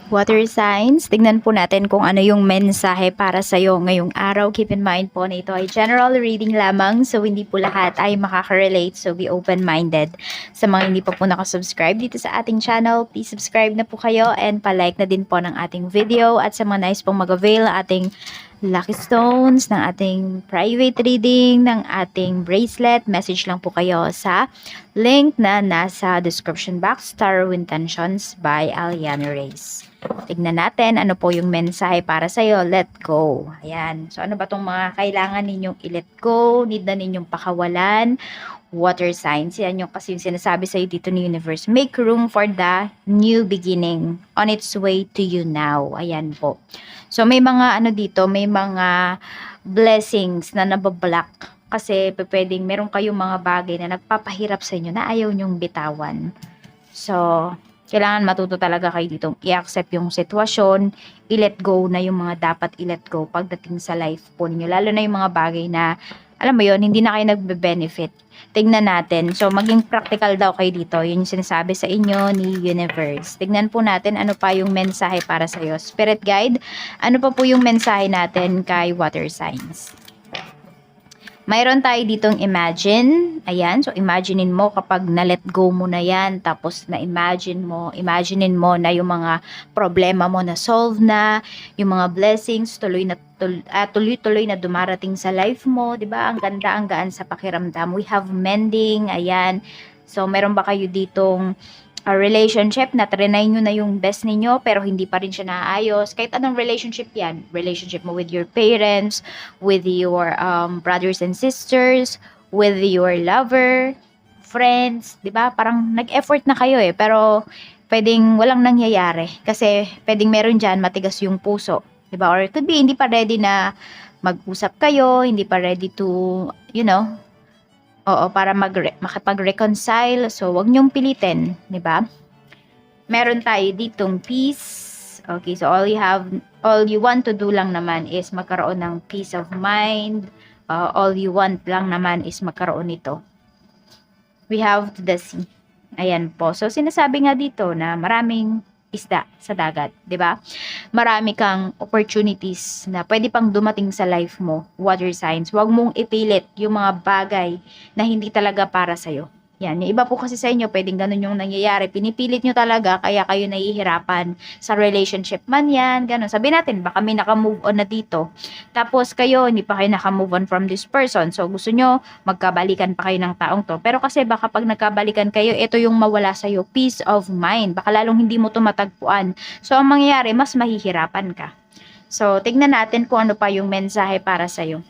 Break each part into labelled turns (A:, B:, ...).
A: Water signs, tignan po natin kung ano yung mensahe para sa'yo ngayong araw. Keep in mind po na ito ay general reading lamang, so hindi po lahat ay makaka-relate, so be open-minded. Sa mga hindi pa po nakasubscribe dito sa ating channel, please subscribe na po kayo and palike na din po ng ating video. At sa mga nais pong mag-avail ating lucky stones, ng ating private reading, ng ating bracelet, message lang po kayo sa link na nasa description box, Tarot Intentions by Aliana Reyes. Tignan natin ano po yung mensahe para sa'yo. Let go. Ayan. So ano ba tong mga kailangan ninyong i-let go? Need na ninyong pakawalan? Water signs. Yan yung kasi yung sinasabi sa'yo dito ni Universe. Make room for the new beginning on its way to you now. Ayan po. So may mga ano dito, may mga blessings na nabablock. Kasi pwedeng meron kayong mga bagay na nagpapahirap sa inyo na ayaw nyong bitawan. So, kailangan matuto talaga kayo dito i-accept yung sitwasyon, i-let go na yung mga dapat i-let go pagdating sa life po ninyo. Lalo na yung mga bagay na, alam mo yon, hindi na kayo nagbe-benefit. Tignan natin. So, maging practical daw kayo dito. Yun yung sinasabi sa inyo ni Universe. Tignan po natin ano pa yung mensahe para sa'yo. Spirit Guide, ano pa po yung mensahe natin kay water signs? Mayroon tayo ditong imagine. Ayan. So, imaginein mo kapag na-let go mo na yan. Tapos, imaginein mo na yung mga problema mo na solve na. Yung mga blessings, tuloy-tuloy na dumarating sa life mo. Diba? Ang ganda, ang gaan sa pakiramdam. We have mending. Ayan. So, meron ba kayo ditong relationship na trinay nyo na yung best ninyo pero hindi pa rin siya naayos? Kahit anong relationship yan, relationship mo with your parents, with your brothers and sisters, with your lover, friends, di ba? Parang nag-effort na kayo pero pwedeng walang nangyayari kasi pwedeng meron dyan matigas yung puso, di ba? Or it could be hindi pa ready na mag-usap kayo, hindi pa ready to, para makipag-reconcile. So, wag niyong pilitin, di ba? Meron tayo ditong peace. Okay, so all you want to do lang naman is magkaroon ng peace of mind. All you want lang naman is magkaroon nito. We have the sea. Ayan po. So, sinasabi nga dito na maraming isda sa dagat, 'di ba? Marami kang opportunities na pwede pang dumating sa life mo, water signs. Huwag mong ipilit yung mga bagay na hindi talaga para sa iyo. Yan, yung iba po kasi sa inyo, pwedeng ganun yung nangyayari. Pinipilit nyo talaga, kaya kayo nahihirapan sa relationship man yan, ganun. Sabi natin, baka may naka-move on na dito. Tapos kayo, hindi pa kayo naka-move on from this person. So, gusto nyo, magkabalikan pa kayo ng taong to. Pero kasi baka pag nagkabalikan kayo, ito yung mawala sa'yo, peace of mind. Baka lalong hindi mo ito matagpuan. So, ang mangyayari, mas mahihirapan ka. So, tignan natin kung ano pa yung mensahe para sa'yo.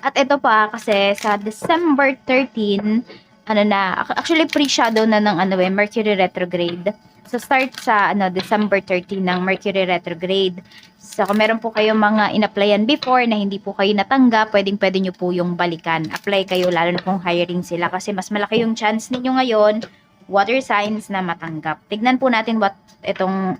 A: At ito pa, kasi sa December 13, actually pre-shadow na ng Mercury retrograde. So start sa December 13 ng Mercury retrograde. So kung meron po kayong mga in-applyan before na hindi po kayo natanggap, pwede nyo po yung balikan. Apply kayo lalo na kung hiring sila kasi mas malaki yung chance ninyo ngayon, water signs, na matanggap. Tignan po natin itong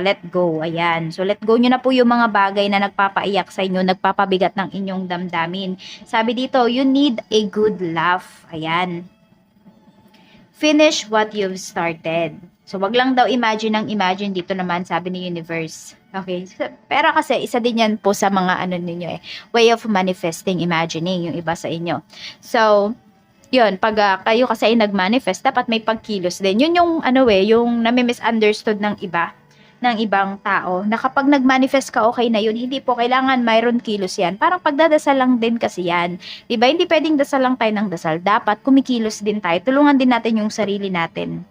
A: let go. Ayan. So let go nyo na po yung mga bagay na nagpapaiyak sa inyo, nagpapabigat ng inyong damdamin. Sabi dito, you need a good laugh. Ayan. Finish what you've started. So, wag lang daw imagine dito naman, sabi ni Universe. Okay? Pero kasi, isa din yan po sa mga ninyo way of manifesting, imagining, yung iba sa inyo. So, yun, pag kayo kasi ay nag-manifest, dapat may pagkilos din. Yun yung, yung nami-misunderstood ng iba, ng ibang tao, na kapag nag-manifest ka, okay na yun. Hindi po kailangan mayroon kilos yan. Parang pagdadasal lang din kasi yan. Diba? Hindi pwedeng dasal lang tayo ng dasal. Dapat kumikilos din tayo. Tulungan din natin yung sarili natin.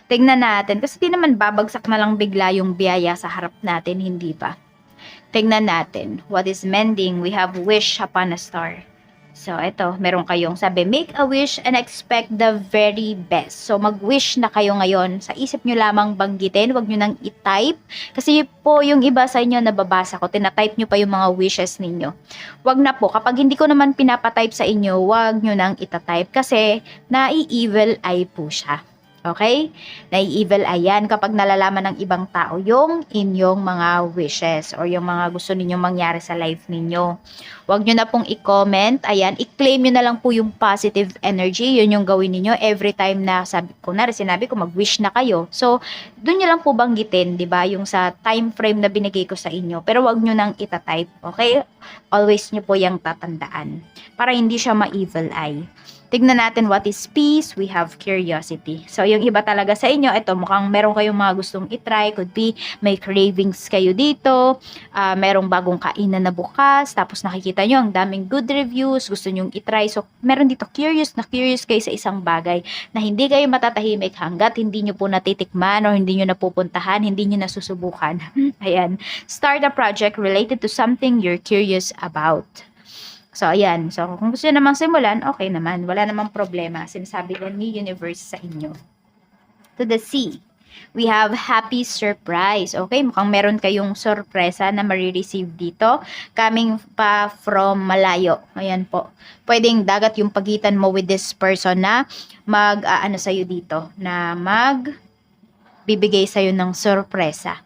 A: Tignan natin. Kasi di naman babagsak na lang bigla yung biyaya sa harap natin. Hindi pa. Tignan natin. What is mending? We have wish upon a star. So, ito, meron kayong sabi, make a wish and expect the very best. So, mag-wish na kayo ngayon. Sa isip nyo lamang banggitin, wag nyo nang i-type. Kasi po, yung iba sa inyo nababasa ko, tina-type nyo pa yung mga wishes ninyo. Wag na po, kapag hindi ko naman pinapatype sa inyo, wag nyo nang ita-type. Kasi, nai-evil eye po siya. Okay? Nai-evil eye yan kapag nalalaman ng ibang tao yung inyong mga wishes or yung mga gusto ninyong mangyari sa life ninyo. Huwag nyo na pong i-comment. Ayan, i-claim nyo na lang po yung positive energy. Yun yung gawin niyo every time na sinabi ko mag-wish na kayo. So, dun nyo lang po banggitin, di ba? Yung sa time frame na binigay ko sa inyo. Pero wag nyo nang itatype. Okay? Always nyo po yung tatandaan. Para hindi siya ma-evil eye. Tignan natin what is peace. We have curiosity. So, yung iba talaga sa inyo, ito, mukhang meron kayong mga gustong itry. Could be, may cravings kayo dito. Merong bagong kainan na bukas. Tapos nakikita nyo, ang daming good reviews. Gusto nyong itry. So, meron dito curious kayo sa isang bagay na hindi kayo matatahimik hanggat hindi nyo po natitikman or hindi nyo napupuntahan, hindi nyo nasusubukan. Ayan. Start a project related to something you're curious about. So, ayan. So, kung gusto nyo namang simulan, okay naman. Wala namang problema. Sinasabi lang ni universe sa inyo. To the C, we have happy surprise. Okay, mukhang meron kayong sorpresa na marireceive dito. Coming pa from malayo. Ayan po. Pwedeng dagat yung pagitan mo with this person na mag-ano sa'yo dito. Na bibigay sa'yo ng sorpresa.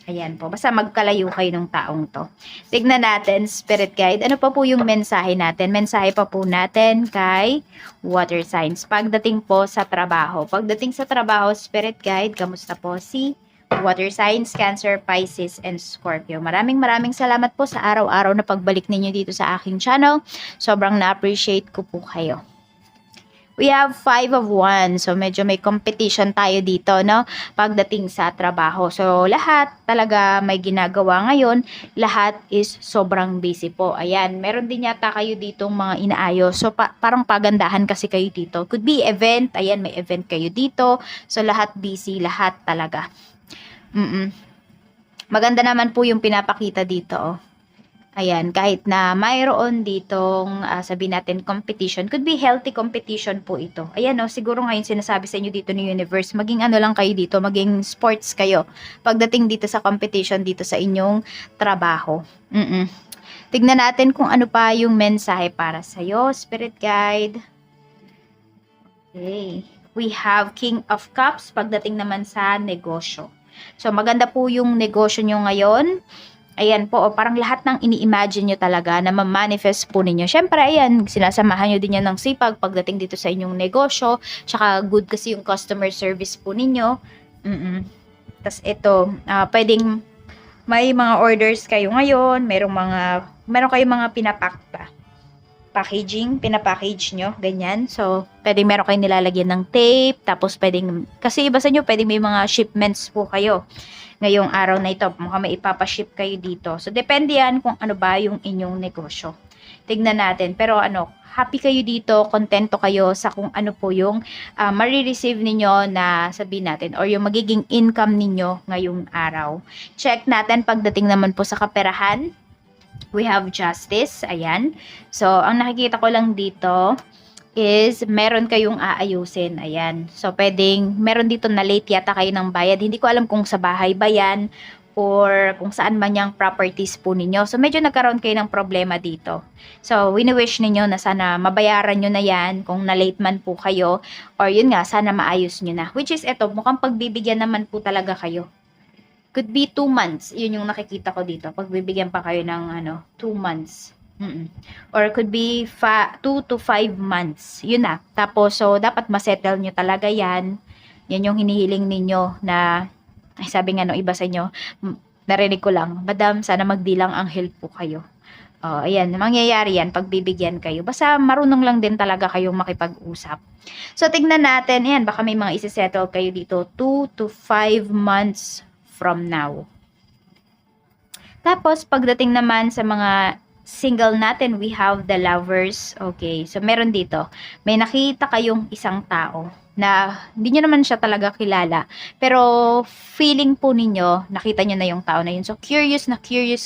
A: Ayan po. Basta magkalayo kayo ng taong to. Tignan natin, Spirit Guide. Ano pa po yung mensahe natin? Mensahe pa po natin kay water signs. Pagdating po sa trabaho. Pagdating sa trabaho, Spirit Guide, kamusta po si water signs, Cancer, Pisces, and Scorpio. Maraming salamat po sa araw-araw na pagbalik ninyo dito sa aking channel. Sobrang na-appreciate ko po kayo. We have 5 of Wands. So, medyo may competition tayo dito, no? Pagdating sa trabaho. So, lahat talaga may ginagawa ngayon. Lahat is sobrang busy po. Ayan, meron din yata kayo ditong mga inaayos. So, parang pagandahan kasi kayo dito. Could be event. Ayan, may event kayo dito. So, lahat busy. Lahat talaga. Maganda naman po yung pinapakita dito, oh. Ayan, kahit na mayroon ditong sabihin natin competition, could be healthy competition po ito. Ayan o, siguro ngayon sinasabi sa inyo dito ni universe, maging ano lang kayo dito, maging sports kayo. Pagdating dito sa competition dito sa inyong trabaho. Tignan natin kung ano pa yung mensahe para sa'yo, Spirit Guide. Okay. We have King of Cups pagdating naman sa negosyo. So, maganda po yung negosyo nyo ngayon. Ayan po, parang lahat ng ini-imagine nyo talaga na ma-manifest po ninyo. Siyempre, ayan, sinasamahan nyo din yan ng sipag pagdating dito sa inyong negosyo. Tsaka good kasi yung customer service po ninyo. Tapos ito, pwedeng may mga orders kayo ngayon. Meron kayong mga pinapackage nyo, ganyan. So, pwedeng meron kayong nilalagyan ng tape. Tapos pwedeng, kasi iba sa nyo, pwedeng may mga shipments po kayo ngayong araw na ito. Mukhang may ipapaship kayo dito. So, depende yan kung ano ba yung inyong negosyo. Tignan natin. Pero happy kayo dito, kontento kayo sa kung ano po yung marireceive ninyo na sabihin natin or yung magiging income ninyo ngayong araw. Check natin pagdating naman po sa kaperahan. We have justice. Ayan. So, ang nakikita ko lang dito is meron kayong aayusin. Ayan. So, pwedeng meron dito na late yata kayo ng bayad. Hindi ko alam kung sa bahay ba yan or kung saan man yung properties po ninyo. So, medyo nagkaroon kayo ng problema dito. So, wini-wish ninyo na sana mabayaran nyo na yan kung na-late man po kayo or yun nga, sana maayos nyo na. Which is ito, mukhang pagbibigyan naman po talaga kayo. Could be 2 months. Yun yung nakikita ko dito. Pagbibigyan pa kayo ng 2 months. Or could be 2 to 5 months. Yun na. Tapos, so, dapat masettle nyo talaga yan. Yan yung hinihiling ninyo na, ay, sabi nga no, iba sa inyo, narinig ko lang, Madam, sana magdilang anghel po kayo. Ayan, mangyayari yan, pagbibigyan kayo. Basta marunong lang din talaga kayong makipag-usap. So, tignan natin, ayan, baka may mga isisettle kayo dito, 2 to 5 months from now. Tapos, pagdating naman sa mga single natin, we have the lovers. Okay, so meron dito. May nakita kayong isang tao na hindi nyo naman siya talaga kilala. Pero feeling po ninyo, nakita nyo na yung tao na yun. So curious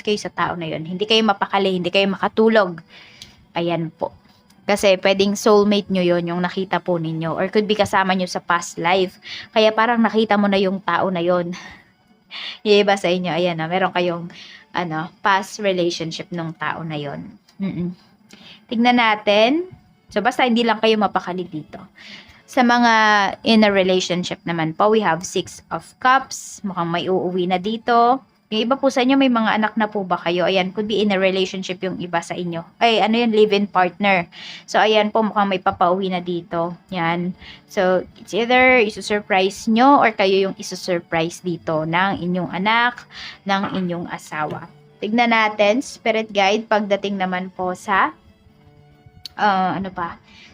A: kayo sa tao na yun. Hindi kayo mapakali, hindi kayo makatulog. Ayan po. Kasi pwedeng soulmate nyo yon yung nakita po ninyo. Or could be kasama nyo sa past life. Kaya parang nakita mo na yung tao na yon. Yung iba sa inyo, ayan na, meron kayong past relationship ng tao na yon. Tignan natin. So, basta hindi lang kayo mapakali dito. Sa mga in a relationship naman po, we have 6 of Cups. Mukhang may uuwi na dito. Yung iba po sa inyo, may mga anak na po ba kayo? Ayan, could be in a relationship yung iba sa inyo. Ay, ano yun, live-in partner. So, ayan po, mukhang may papauwi na dito. Yan. So, it's either isusurprise nyo or kayo yung isusurprise dito ng inyong anak, ng inyong asawa. Tignan natin, spirit guide, pagdating naman po sa,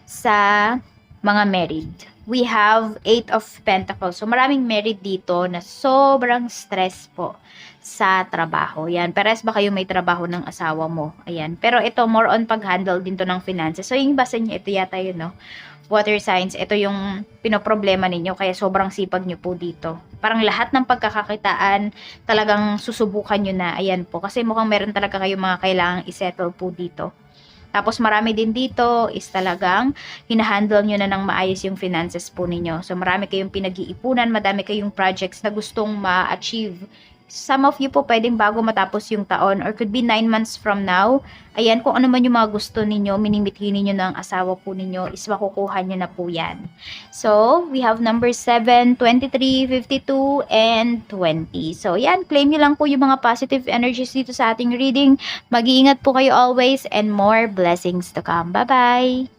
A: sa mga married. We have 8 of Pentacles. So, maraming married dito na sobrang stress po sa trabaho. Yan. Pares ba kayo may trabaho ng asawa mo? Ayan. Pero ito, more on pag-handle din to ng finances. So, yung basa nyo, ito yata yun, no? Water signs, ito yung pinoproblema ninyo. Kaya sobrang sipag nyo po dito. Parang lahat ng pagkakakitaan, talagang susubukan nyo na. Ayan po. Kasi mukhang meron talaga kayo mga kailangang isettle po dito. Tapos marami din dito is talagang hinahandle nyo na ng maayos yung finances po ninyo. So marami kayong pinag-iipunan, madami kayong projects na gustong ma-achieve. Some of you po pwedeng bago matapos yung taon or could be 9 months from now. Ayan, kung ano man yung mga gusto ninyo, minimithi ninyo ng asawa po ninyo, is makukuha nyo na po yan. So, we have number 7, 23, 52, and 20. So, yan, claim nyo lang po yung mga positive energies dito sa ating reading. Mag-iingat po kayo always and more blessings to come. Bye-bye!